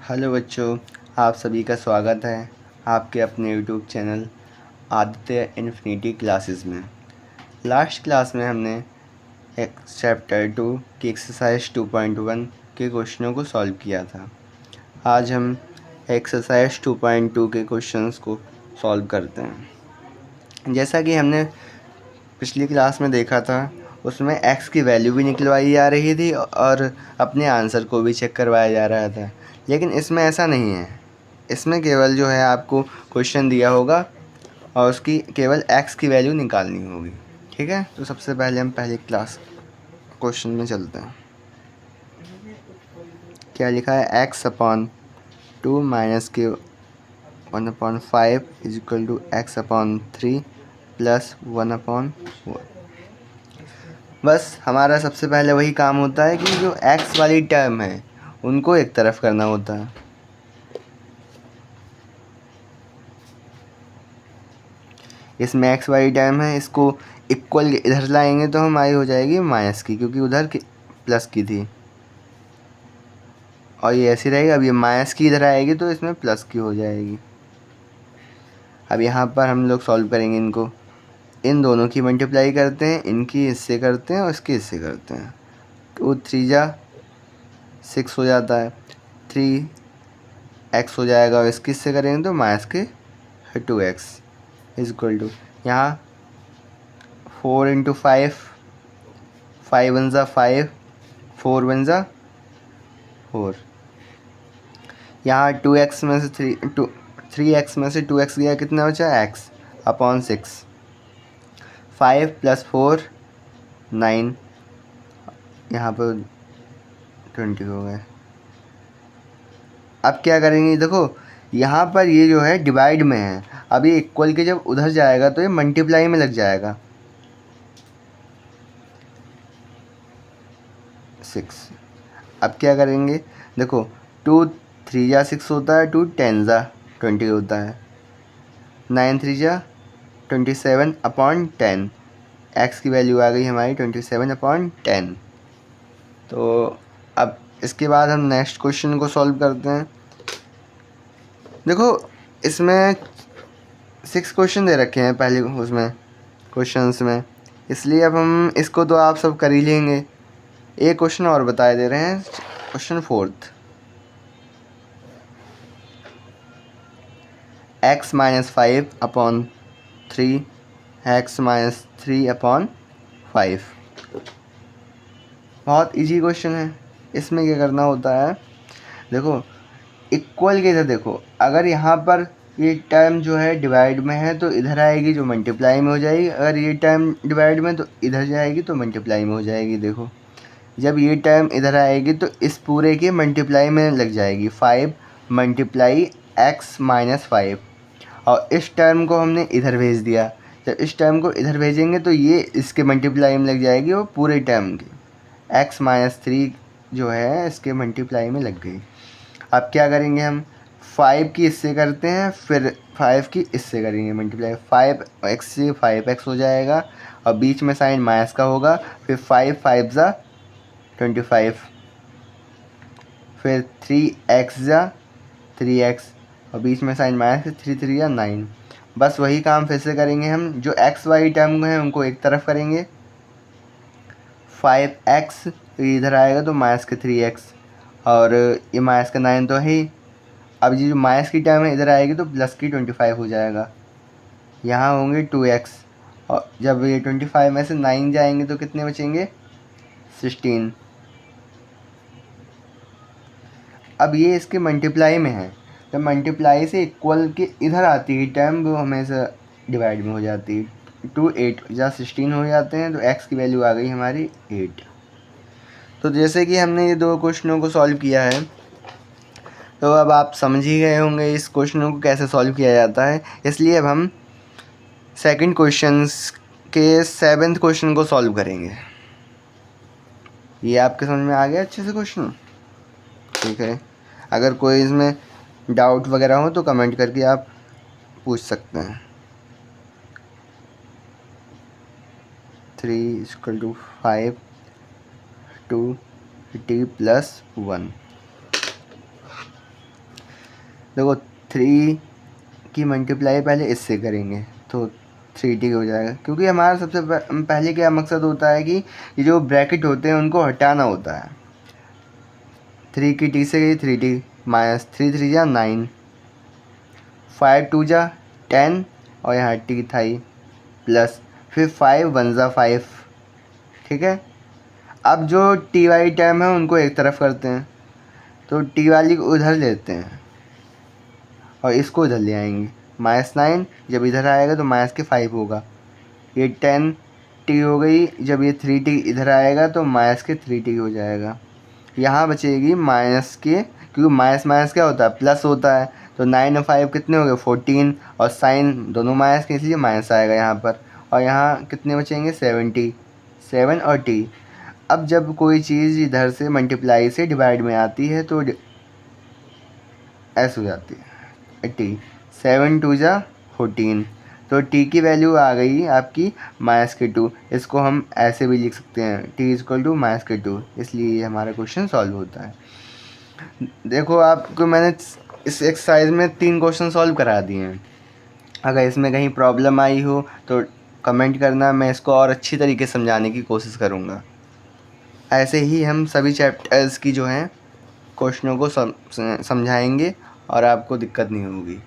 Hello बच्चों, आप सभी का स्वागत है आपके अपने YouTube channel Aditya infinity classes में। लास्ट क्लास में हमने एक चैप्टर 2 की एक्सरसाइज 2.1 के क्वेश्चनों को सॉल्व किया था। आज हम एक्सरसाइज 2.2 के क्वेश्चंस को सॉल्व करते हैं। जैसा कि हमने पिछली क्लास में देखा था, उसमें x की वैल्यू भी निकलवाई जा रही थी और अपने आंसर को भी चेक करवाया जा रहा था। लेकिन इसमें ऐसा नहीं है। इसमें केवल जो है आपको क्वेश्चन दिया होगा और उसकी केवल x की वैल्यू निकालनी होगी। ठीक है, तो सबसे पहले हम पहले क्लास क्वेश्चन में चलते हैं। क्या लिखा है? x अपॉन 2 माइनस के 1/5 is equal to x upon 3 plus 1/4। बस हमारा सबसे पहले वही काम होता है कि जो x वाली टर्म है उनको एक तरफ करना होता है। इसमें x वाली टर्म है, इसको इक्वल इधर लाएंगे तो हमारी हो जाएगी माइनस की, क्योंकि उधर प्लस की थी और ये ऐसी रहेगी। अब ये माइनस की इधर आएगी तो इसमें प्लस की हो जाएगी। अब यहाँ पर हम लोग सॉल्व करेंगे इनको। इन दोनों की मल्टीप्लाई करते हैं, इनकी इससे करते हैं और इसकी इससे करते हैं। 2 3 जा 6 हो जाता है, 3x हो जाएगा और इसकी इससे करेंगे तो माइनस के 2x इज इक्वल टू, यहाँ 4 इंटू 5, 5 वन ज़ा 5, 4 वन ज़ा 4। यहाँ 2x में से 3x में से 2x गया, कितना बचा? x upon 6। 5 प्लस 4 9, यहाँ पर 20 हो गए। अब क्या करेंगे? देखो यहाँ पर ये जो है डिवाइड में है, अब ये इक्वल के जब उधर जाएगा तो ये मल्टीप्लाई में लग जाएगा। 6। अब क्या करेंगे? देखो 2 3 जा 6 होता है, 2 10 जा 20 होता है, 9 3 जा 27 अपॉन 10। x की वैल्यू आ गई हमारी 27 अपॉन 10। तो अब इसके बाद हम नेक्स्ट क्वेश्चन को सॉल्व करते हैं। देखो इसमें 6 क्वेश्चन दे रखे हैं पहले उसमें क्वेश्चंस में, इसलिए अब हम इसको तो आप सब कर ही लेंगे। एक क्वेश्चन और बताए दे रहे हैं, question 4th। x minus 5 upon 3, x minus 3 upon 5। बहुत इजी क्वेश्चन है। इसमें क्या करना होता है? देखो इक्वल के इधर देखो, अगर यहाँ पर ये टर्म जो है डिवाइड में है तो इधर आएगी जो मल्टीप्लाई में हो जाएगी, अगर ये टर्म डिवाइड में तो इधर जाएगी तो मल्टीप्लाई में हो जाएगी। देखो जब ये टर्म इधर आएगी तो इस पूरे के मल्टीप्लाई में लग जाएगी। 5 मल्टीप्लाई x माइनस 5, और इस टर्म को हमने इधर भेज दिया। जब इस टर्म को इधर भेजेंगे तो ये इसके मल्टीप्लाई में लग जाएगी और पूरे टर्म की x माइनस 3 जो है इसके मल्टीप्लाई में लग गई। अब क्या करेंगे? हम 5 की इससे करते हैं, फिर 5 की इससे करेंगे मल्टीप्लाई। 5x से 5x हो जाएगा और बीच में साइन माइनस का होगा, फिर 5 5 ज़ा 25, फिर 3x ज़ा 3x और बीच में साइन माइनस, 3 3 या 9। बस वही काम फिर से करेंगे हम। जो x वाई टर्म हैं उनको एक तरफ करेंगे। 5x इधर आएगा तो माइनस के 3x और ये माइनस का 9 तो है ही। अब ये जो माइनस की टर्म है इधर आएगी तो प्लस की 25 हो जाएगा। यहाँ होंगे 2x और जब ये 25 में से 9 जाएंगे तो कितने बचेंगे? 16। अब ये इसके मल्टीप्लाई में है, जब मल्टीप्लाई से इक्वल के इधर आती है टर्म वो हमेशा डिवाइड में हो जाती है। 2 8 या 16 हो जाते हैं, तो x की वैल्यू आ गई हमारी 8। तो जैसे कि हमने ये दो क्वेश्चनों को सॉल्व किया है, तो अब आप समझ ही गए होंगे इस क्वेश्चनों को कैसे सॉल्व किया जाता है। इसलिए अब हम सेकंड क्वेश्चंस के 7th क्वेश्चन को सॉल्व करेंगे। ये आपके समझ में आ गया अच्छे से क्वेश्चन? ठीक है, अगर कोई इसमें डाउट वगैरह हो तो कमेंट करके आप पूछ सकते हैं। 3 = 5 2 t + 1। देखो 3 की मल्टीप्लाई पहले इससे करेंगे तो 3t हो जाएगा, क्योंकि हमारा सबसे पहले क्या मकसद होता है कि ये जो ब्रैकेट होते हैं उनको हटाना होता है। 3 की t से गई 3t, माइनस 3 3 जा 9, 5 2 जा 10 और यहाँ t था ही, प्लस फिर 5 1 जा 5। ठीक है, अब जो t वाली टर्म है उनको एक तरफ करते हैं, तो t वाली को उधर लेते हैं और इसको इधर ले आएंगे। -9 जब इधर आएगा तो -5 होगा। ये 10t हो गई, जब ये 3t इधर आएगा तो -3t हो जाएगा। यहाँ बचेगी माइनस के, क्योंकि माइनस माइनस क्या होता है, प्लस होता है। तो 9 और 5 कितने हो गए 14, और साइन दोनों माइनस के इसलिए माइनस आएगा यहाँ पर। और यहाँ कितने बचेंगे 70, 7 और t। अब जब कोई चीज़ इधर से मल्टीप्लाई से डिवाइड में आती है तो ऐसे हो जाती है टी, 7 2 जा 14, तो t की वैल्यू आ गई आपकी -2। इसको हम ऐसे भी लिख सकते हैं t = -2, इसलिए ये हमारा क्वेश्चन सॉल्व होता है। देखो आपको मैंने इस एक्सरसाइज में 3 क्वेश्चन सॉल्व करा दिए हैं। अगर इसमें कहीं प्रॉब्लम आई हो तो कमेंट करना, मैं इसको और अच्छी तरीके से समझाने की कोशिश करूँगा। ऐसे ही हम सभी चैप्टर्स की जो हैं क्वेश्चनों को समझाएंगे और आपको दिक्कत नहीं होगी।